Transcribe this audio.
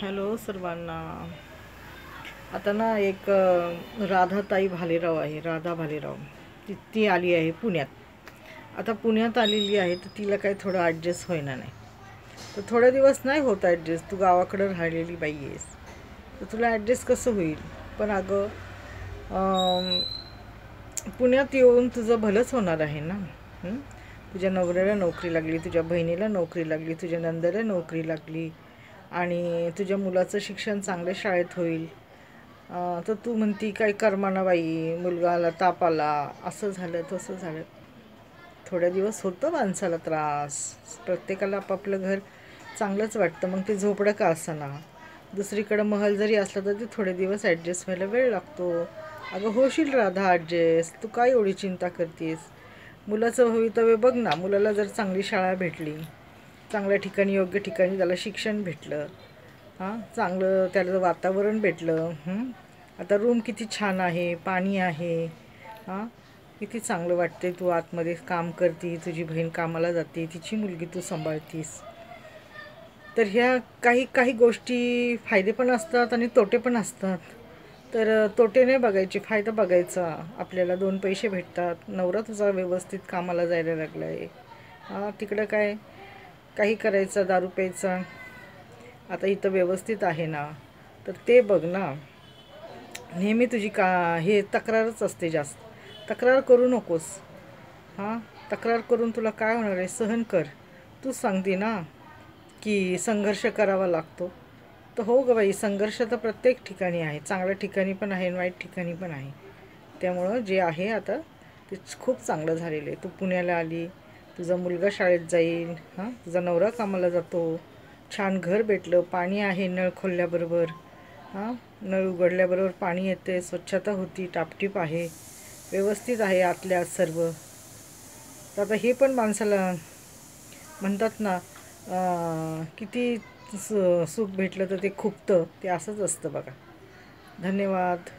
Hello सर्वांना. आता ना एक राधाताई भालेराव आहे, राधा भालेराव. ती आली आहे पुण्यात. आता पुण्यात आलेली आहे तर तिला काही थोडं ॲडजस्ट होईना नाही. तर थोडे दिवस नाही होत ॲडजस्ट. तू गावाकडं राहिलेली बाई आहेस तर तुला ॲडजस्ट कसं होईल. पण अगं पुण्यात येऊन तुझं भलंच होणार आहे ना. तुझ्या नवऱ्याला नोकरी लागली, तुझ्या बहिणीला नोकरी लागली, तुझ्या नंदेला नोकरी लागली आणि तुझ्या मुलाचं शिक्षण चांगल्या शाळेत होईल. तर तू म्हणती काय करमाना बाई, मुलगाला ताप आला, असं झालं तसं झालं. थोड्या दिवस होतं माणसाला त्रास. प्रत्येकाला आपापलं घर चांगलंच वाटतं, मग ते झोपडं का असना. दुसरीकडं महल जरी असलं तर ते थोडे दिवस ॲडजस्ट व्हायला वेळ लागतो. अगं होशील राधा ॲडजस्ट. तू काय एवढी चिंता करतेस. मुलाचं भवितव्य बघ ना. मुलाला जर चांगली शाळा भेटली, चांगल्या ठिकाणी योग्य ठिकाणी त्याला शिक्षण भेटलं, चांगलं त्याला वातावरण भेटलं. आता रूम किती छान आहे, पाणी आहे. किती चांगलं वाटते. तू आतमध्ये काम करती, तुझी बहीण कामाला जाते, तिची मुलगी तू सांभाळतीस. तर ह्या काही काही गोष्टी फायदे पण असतात आणि तोटे पण असतात. तर तोटे नाही बघायचे, फायदा बघायचा. आपल्याला 2 पैसे भेटतात. नवरा तुझा व्यवस्थित कामाला जायला लागला आहे. तिकडं काय काही करायचं, दारू प्यायचा. आता इथं व्यवस्थित आहे ना, तर ते बघ ना. नेहमी तुझी हे तक्रारच असते जास्त. तक्रार करू नकोस. तक्रार करून तुला काय होणार आहे. सहन कर. तूच सांगते ना की संघर्ष करावा लागतो. तर हो गं बाई, संघर्ष तर प्रत्येक ठिकाणी आहे. चांगल्या ठिकाणी पण आहे, वाईट ठिकाणी पण आहे. त्यामुळं जे आहे आता ते खूप चांगलं झालेलं आहे. तू पुण्याला आली, तुझा मुलगा शाळेत जाईल, तुझा नवरा कामाला जातो, छान घर भेटलं, पाणी आहे नळ खोलल्याबरोबर. नळ उघडल्याबरोबर पाणी येते, स्वच्छता होती, टापटीप आहे, व्यवस्थित आहे आतल्या सर्व. तर आता हे पण माणसाला म्हणतात ना, किती सुख भेटलं तर ते खुपतं. ते असंच असतं बघा. धन्यवाद.